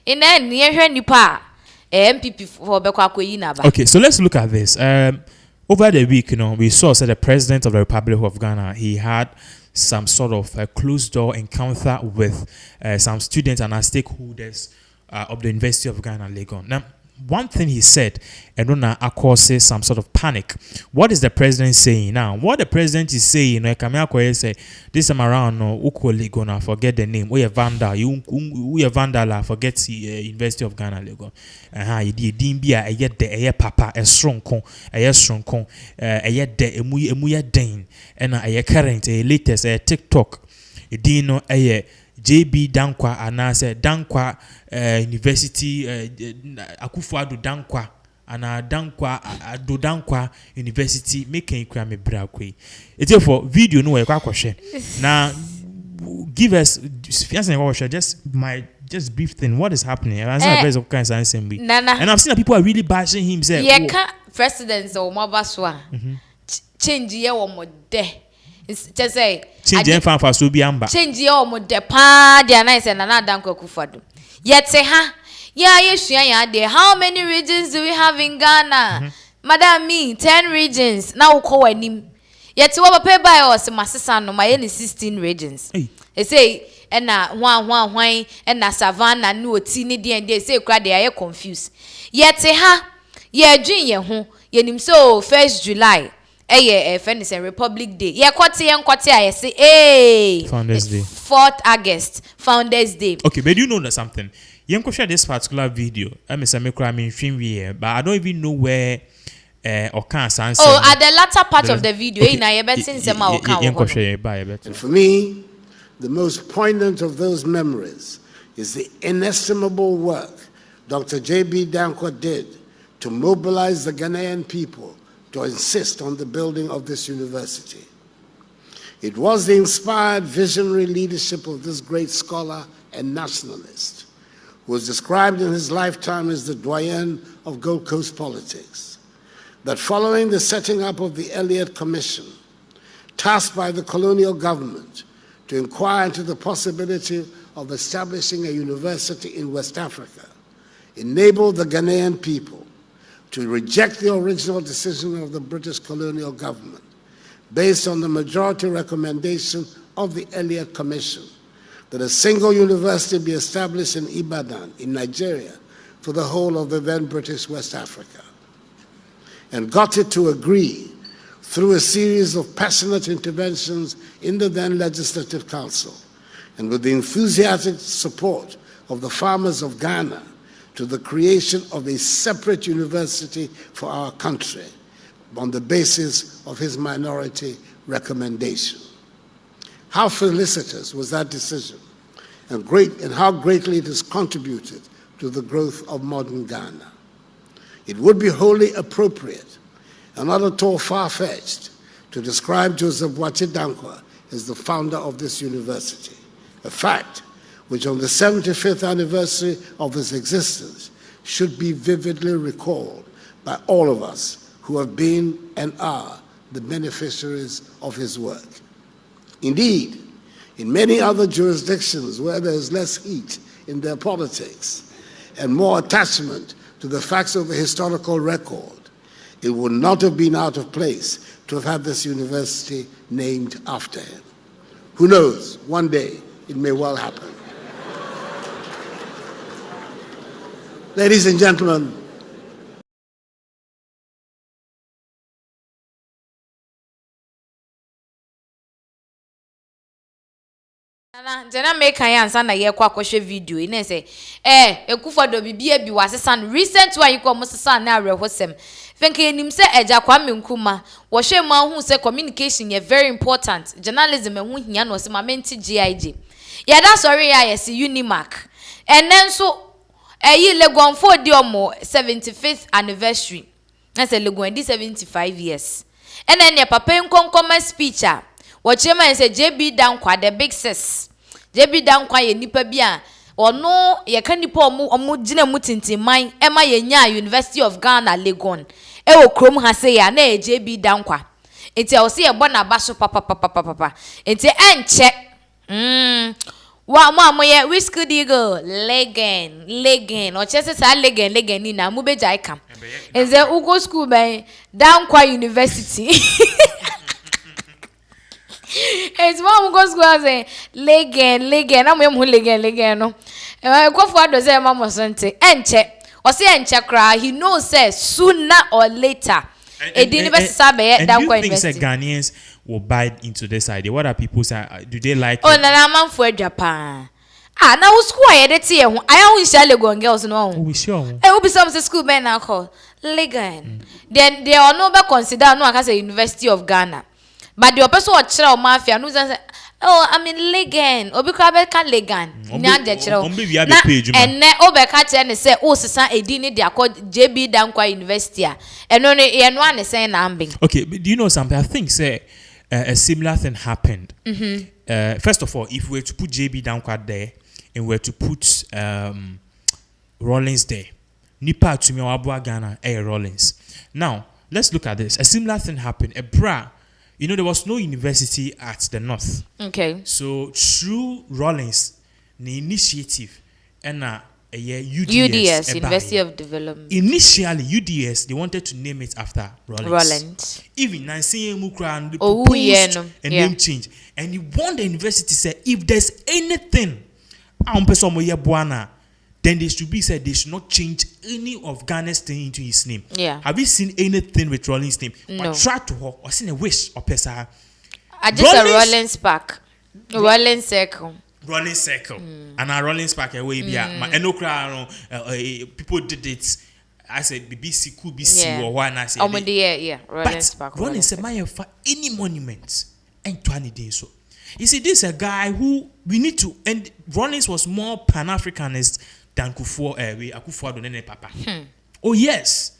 In near nipa MPP for Bekwakoyinaba. Okay, so let's look at this. Over the week, we saw that the president of the Republic of Ghana, he had some sort of a closed door encounter with some students and stakeholders of the University of Ghana, Legon. Now, one thing he said, and then causes some sort of panic. What is the president saying now? What the president is saying, say this time around, Ukoli gonna forget the name. We are vandal. We are vandal. Forget the University of Ghana, Legon. He did Dimbia. A yet the papa a strong con, a yet the emuya dane, and a current a latest a TikTok. A dino a JB Danquah and I said Danquah University Akuffo Addo Danquah and Danquah Addo Danquah University making crime brakwe. It's for video no question. Now give us just brief thing. What is happening? And I've seen that people are really bashing him. Say, yeah, presidents or Mabaswa change ye or more de. Just say change change your mode pa dia nice and another Danquah Akuffo Addo. Yet say yeah, how many regions do we have in Ghana? Madam me 10 regions. Now call him. Yet what pay by us my sister no my 16 regions. They say and one and na savannah no tini and they say cry they are confused. Yet say yeah dream ho yenim so 1st July. Friends and Republic Day. Yeah, I say, Founders Day. 4th August, Founders Day. Okay, but you know that something. You can share this particular video. But I don't even know where or can't answer. Oh, at the latter part of the video, and for me, the most poignant of those memories is the inestimable work Dr. J.B. Danquah did to mobilize the Ghanaian people to insist on the building of this university. It was the inspired visionary leadership of this great scholar and nationalist, who was described in his lifetime as the doyen of Gold Coast politics, that following the setting up of the Elliott Commission, tasked by the colonial government to inquire into the possibility of establishing a university in West Africa, enabled the Ghanaian people to reject the original decision of the British colonial government based on the majority recommendation of the Elliott Commission that a single university be established in Ibadan, in Nigeria, for the whole of the then British West Africa, and got it to agree through a series of passionate interventions in the then Legislative Council and with the enthusiastic support of the farmers of Ghana to the creation of a separate university for our country on the basis of his minority recommendation. How felicitous was that decision, and how greatly it has contributed to the growth of modern Ghana. It would be wholly appropriate and not at all far-fetched to describe Joseph Boakye Danquah as the founder of this university, a fact which on the 75th anniversary of his existence should be vividly recalled by all of us who have been and are the beneficiaries of his work. Indeed, in many other jurisdictions where there is less heat in their politics and more attachment to the facts of the historical record, it would not have been out of place to have had this university named after him. Who knows, one day it may well happen. Ladies and gentlemen, Jana make answer na ye kwa kwhwe video ine say Akuffo Addo bibia bi wasesa no recent one yiko musesa na arehosem fenke enim se eja Kwame Nkrumah wo hwe ma hu se communication ye very important journalism hu hia no se ma menti GIG ya da sorry ya yes Unimark enen so yi Legonfo di omo 75th anniversary na se Legon di 75 years enen ne papa nkonkoma speech a wo chairman say JB Danquah the big sis JB Danquah ye nipa bi a ono ye ka nipa omo gina mu tintinman e ma ye nya University of Ghana Legon e wo krom ha say ya na JB Danquah enti o se ye bona ba so papa enti enche Wa mama ye whiskey digo legend or chese sa legend ni na mu be jai kam. Eze ugo school by Danquah University. It's mom go school say legend am mu legend no. Akuffo Addo say mama sante enche o say enche kra he knows say sooner or later e di university sabe Danquah University. Ghanaians will buy into this idea. What are people saying? Do they like it? Oh, na man for Japan. Ah, now school I dey tie ho. I won share Legon girls no. Oh, we sure. We be some school ben na call Legon. Then they are no be consider no aka say University of Ghana. But the person what chira o mafia no say oh, I mean Legon. Obi kwa be ka Legon. Nya de chira. Na enne obe ka chira ne say oh sesa edi ni dia call JB Danquah University a. Eno no ye no an say na ambing. Okay, but do you know something? I think say a similar thing happened. First of all, if we were to put JB Danquah there and we were to put Rollins there, Nipa to me Wabua Ghana Rollins. Now let's look at this. A similar thing happened. There was no university at the north. Okay. So through Rollins, the initiative and UDS, University of Development. Initially, UDS, they wanted to name it after Rollins. Even Nancy Mukra and proposed a name change. And he want the university to say, if there's anything, then they should be said they should not change any of Ghana's thing into his name. Yeah. Have you seen anything with Rollins' name? No. But try to her or seen a wish or pesa. I just a Rollins Park. Rollins Circle. Rollins Circle. And a Rollins Park away people did it. I said BBC could be or one I said. Rollins Park. Rollins said for any monument and 20 days so. You see, this is a guy who we need to, and Rollins was more Pan-Africanist than Akuffo Addo Nene Papa. Oh yes.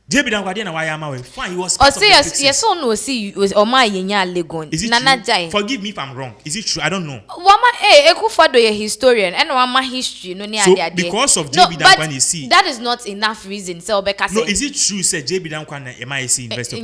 JB Danquah fine. He was. Oh, say yes, so no. See, was my yenya Legon. Is it true? Forgive me if I'm wrong. Is it true? I don't know. Wama Akuffo Addo a historian, and wama history no near. So because of JB Danquah, you see, that is not enough reason. So Becca no, is it true? Say JB Danquah MIC investor.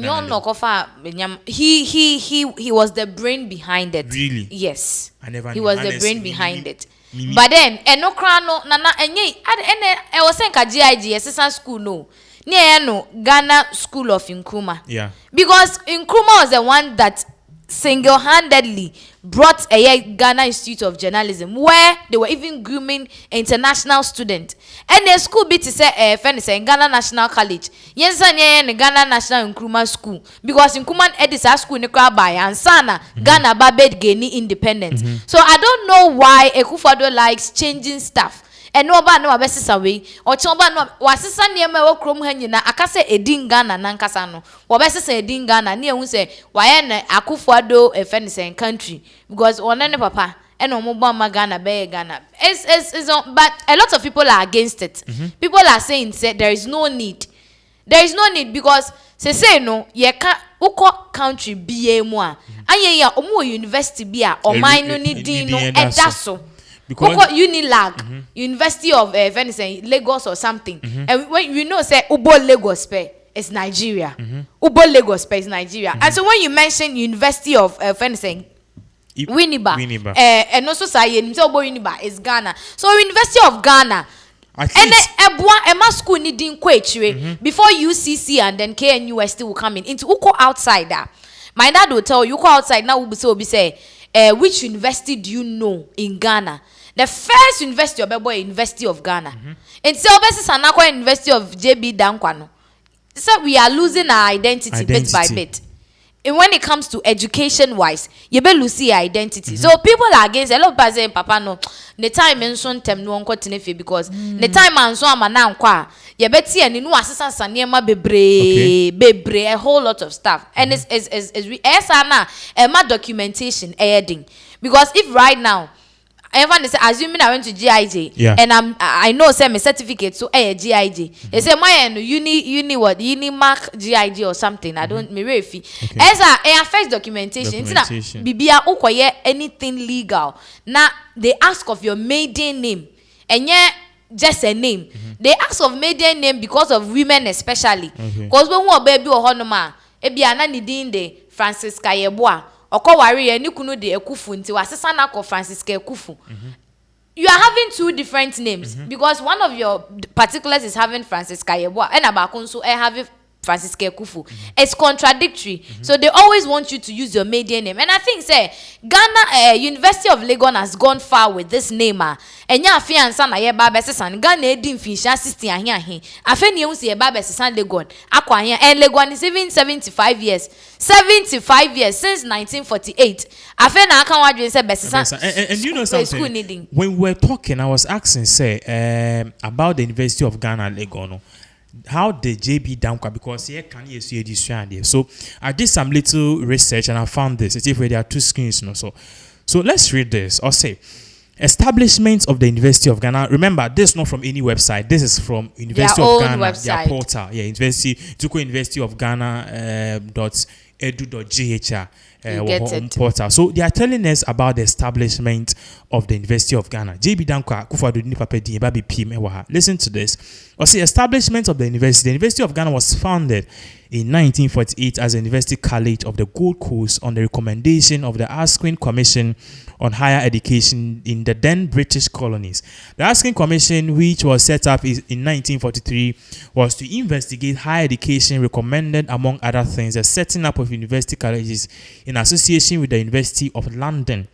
He was the brain behind it. Really? Yes. I never. He was the brain behind it. But then, no crano nana enye. I was saying GIG assistant school no. Near Ghana School of Nkrumah. Yeah. Because Nkrumah was the one that single-handedly brought a Ghana Institute of Journalism, where they were even grooming international students. And the school bit is Ghana National College. Yes, Ghana National Nkrumah School. Because Nkrumah Edisa School in by and Sana Ghana Babed Guinea independence. So I don't know why Akuffo Addo likes changing stuff. And no ba no abesisa we or chomba no wasisa niema wo krom ha nyina akase edin Ghana nankasa no wo besisa edin Ghana ne ehun se waye na Akuffo Addo efenisen country because one ne papa and omo ma Ghana be Ghana is on, but a lot of people are against it. People are saying say there is no need because say no ye ka uko country bia mu a anye ya omo university bia o man no ni din no edaso. Because Unilag, University of Lagos or something. And when you know say Ubo Lagos is Nigeria. Ubo Lagos is Nigeria. And so when you mention University of Winneba, and also say Ubo Winneba is Ghana. So University of Ghana. And Emma school needing before UCC and then KNUST will come into Uko outsider. My dad will tell you, Uko outside now will be say, which university do you know in Ghana? The first university of University of Ghana. And so this is another University of JB Danquah. So we are losing our identity bit by bit. And when it comes to education wise, you better lose your identity. So people are against a lot of people saying, Papa no, the time mention tem no unko tinefe because the time and so am na nkwa. You better see and no assistant saniema bebre a whole lot of stuff. And it's documentation adding. Because if right now everyone is assuming I went to GIJ and I know say my certificate so GIJ. They say my uni mark GIJ or something. I don't me refi. As a first documentation. Bibia ukoye anything legal. Now they ask of your maiden name and just a name. They ask of maiden name because of women especially. Because when we baby or honoma, ebi ana nidin de Francis Kayeboa. okowari ye ni kunu de Akuffo nti wasesa na ko Francis Akuffo. You are having two different names because one of your particulars is having Francis Kayeboa and abakunso having Francis Akuffo. It's contradictory. So they always want you to use your maiden name. And I think say Ghana University of Legon has gone far with this name. Enya afiansa na ye ba besesan Ghana edin finsha 60 ahia he. Afeni ehun se ye ba besesan Legon. Akwa ahia and Legon is even 75 years. 75 years since 1948. Afena aka wadwen se besesan. And you know something. When we're talking, I was asking say about the University of Ghana Legon. How did JB Danquah, because here can you see this there. So I did some little research and I found this. It's if there are two screens, so let's read this. I'll say establishment of the University of Ghana. Remember, this is not from any website. This is from University of Ghana, their portal. Yeah, University of Ghana .edu.ghr portal. So they are telling us about the establishment of the University of Ghana. JB Danquah, Akuffo Addo ni papa di baby PM ewa. Listen to this. Or see, establishment of the university. The University of Ghana was founded in 1948 as a University College of the Gold Coast on the recommendation of the Asquith Commission on Higher Education in the then British colonies. The Asquith Commission, which was set up in 1943, was to investigate higher education, recommended, among other things, the setting up of university colleges in association with the University of London.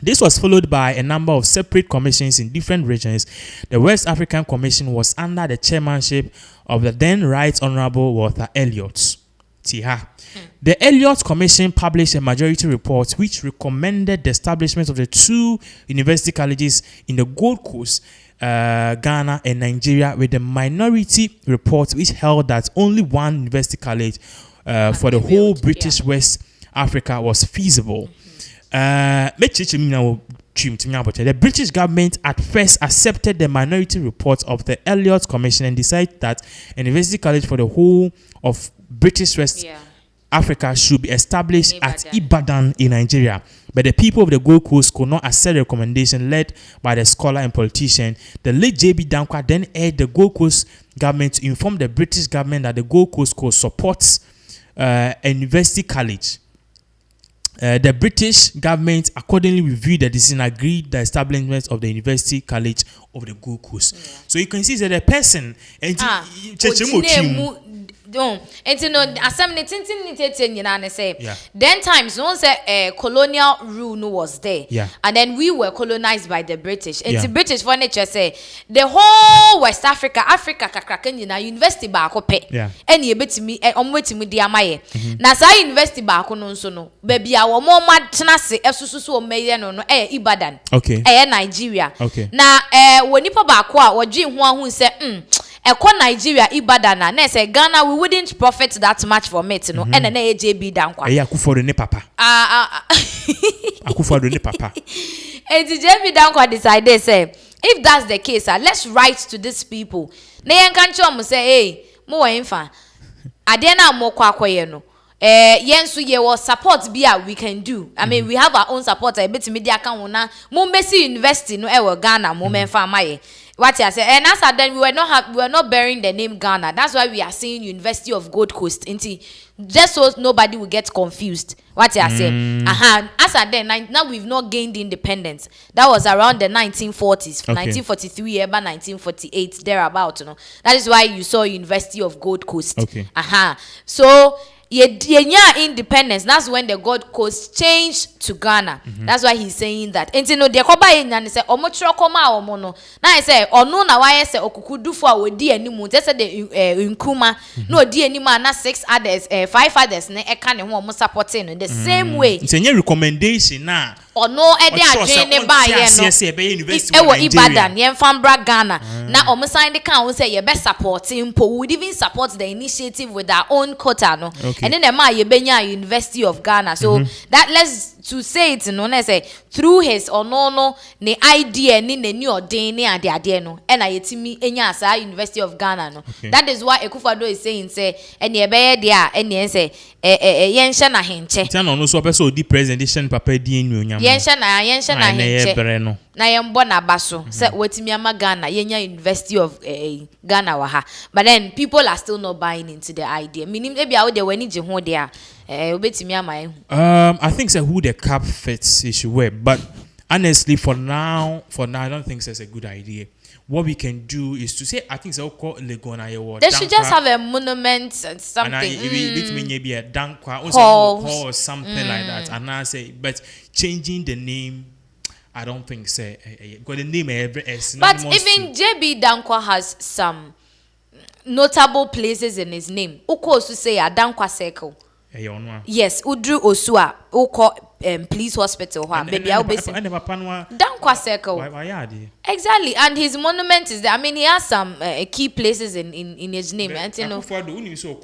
This was followed by a number of separate commissions in different regions. The West African Commission was under the chairmanship of the then Right Honorable Walter Elliot. The Elliot Commission published a majority report which recommended the establishment of the two university colleges in the Gold Coast, Ghana and Nigeria, with the minority report which held that only one university college for the whole British West Africa was feasible. The British government at first accepted the minority report of the Elliot Commission and decided that a university college for the whole of British West Africa should be established at Ibadan in Nigeria. But the people of the Gold Coast could not accept the recommendation led by the scholar and politician. The late JB Danquah then urged the Gold Coast government to inform the British government that the Gold Coast could support a university college. The British government accordingly reviewed the decision and agreed the establishment of the University College of the Gold Coast. So you can see that the person then times no say colonial rule no was there, and then we were colonized by the British. And the British furniture say the whole West Africa kakraken yina university ba akope and ye betimi omwetimi di amaye na sa university ba akono nso no ba bia wo mo matena se esususu o meye no Ibadan Nigeria na wonipa ba ako a wodwe ho ahu se Nigeria Ibadan na say Ghana we wouldn't profit that much from it and then JB Danquah Akuffo Addo ni papa Akuffo Addo ni papa and JB Danquah decided say if that's the case let's write to these people na yen kan chom say hey mo wa infa ade na mo kwa akoye no yen so ye was support bia we can do. I mean we have our own support a bit media kan wona mo mbesi university no Ghana mo menfa amaye. What I say, and as then we were not bearing the name Ghana. That's why we are saying University of Gold Coast. Just so nobody will get confused. What I say, as then now we've not gained independence. That was around the 1940s, 1943, about 1948, thereabout. That is why you saw University of Gold Coast. So yeah, independence. That's when the Gold Coast changed to Ghana. That's why he's saying that. And you know, the koba and say omochro koma omono. Now I say ono na why say okukudu for we di animu. Just say the Nkrumah no di anima na 6 others, 5 others ne e kan ho supporting the same way. It's a recommendation na. Ono e dey adwene ba ye no. Ibadan yen fambra Ghana. Na omo sign the kan say ye be supporting po would even support the initiative with our own quota no. And then the University of Ghana. So that let's to say it no say through his no ne idea ni ne new ordain ni ade no and ayetimi enya asa University of Ghana no. That is why Akuffo Addo is saying say ene e be there ene say yen hye na henche. Tian no so person di presentation papa di enyonyam yensha na henche na yembo na baso say wetimi ama Ghana yenya University of Ghana wa ha, but then people are still not buying into the idea. Meaning maybe how they wani je ho there obetimi ama I think say who the cap fits he should wear, but honestly for now I don't think it's a good idea. What we can do is to say, I think so called Legona. They should just have a monument and something. And it may be a Danquah or something like that. And I say, but changing the name, I don't think so. Because the name is but even JB Danquah has some notable places in his name. Uko to say a Danquah Circle. Yes, Udru Osua, Uko police hospital. Baby, I'll be Danquah Circle. Exactly, and his monument is there. I mean, he has some key places in his name. And you know, for the only so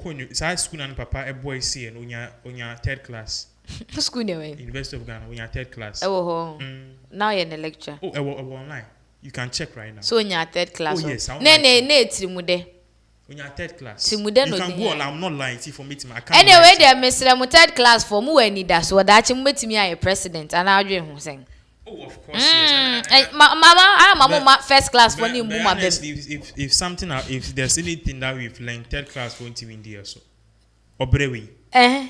school and papa a boy see and on third class. School anyway. University of Ghana, when you're third class. Oh, now you're in a lecture. Oh, online. You can check right now. So when you're third class. Oh yes. Ne. When you're third class, you can go on. I'm not lying for me. Anyway, there, Mr. Third class for me when that so that you met me a president and I'll dream saying. Oh, of course, yes. Mama, first class for you. If there's anything that we've learned, third class for India, so Obrewi.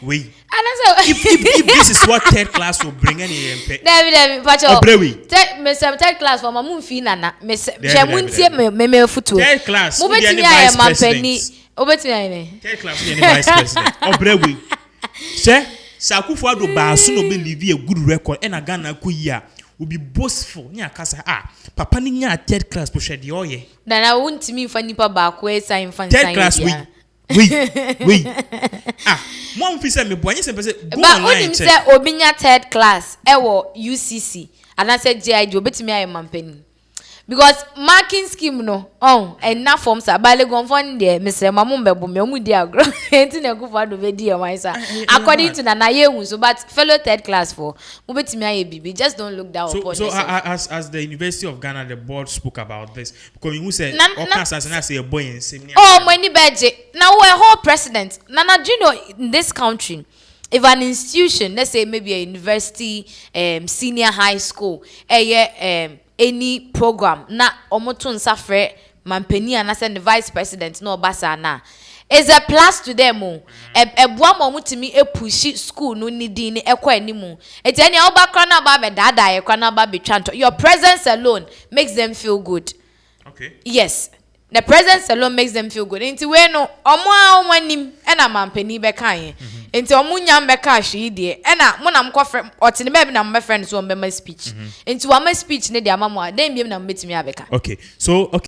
We. And if this is what third class will bring any MP. David, Obrewi. Mr. Third class for Mamun Fina, Miss Jamunti, me futu. Third class. Vice President. Third class, vice president. Obrewi. Sir, Akuffo Addo Basu no believe a good record and a Ghana kuya will be boastful. Nya kasa papa ni nya third class push the oye. Then I won't me for nipa back way sign fan. Third class we. Mom fi say me boanye say go online. But when say obinya third class ewo UCC and I said JID obetimi aye mampani. Because marking scheme no and na forms are by gon fund there Mr. Mamumbe bu me omu di agro enti na Akuffo Addo be di am isa according to na ye so but fellow third class for mo betimi aye bibi just don't look down upon so yourself. as the University of Ghana the board spoke about this because you say say a boy in same money budget now we're whole president Nana do you know in this country if an institution let's say maybe a university senior high school any program na omotun safre mampeni and the vice president no basa na is a plus to them ebua mo mutimi epushi school no nidi ni ekwa animu eti eni obakra na ba be dada ekwa na ba be twanto your presence alone makes them feel good. Okay, yes, the presence alone makes them feel good. Enti we no omo anim e na mampeni be kan enti omo nyam be ka hwe die e na mo na mko friend otine be na mo friend so on be my speech enti wa my speech ne dia mama den biem na mo betimi abeka. Okay, so okay.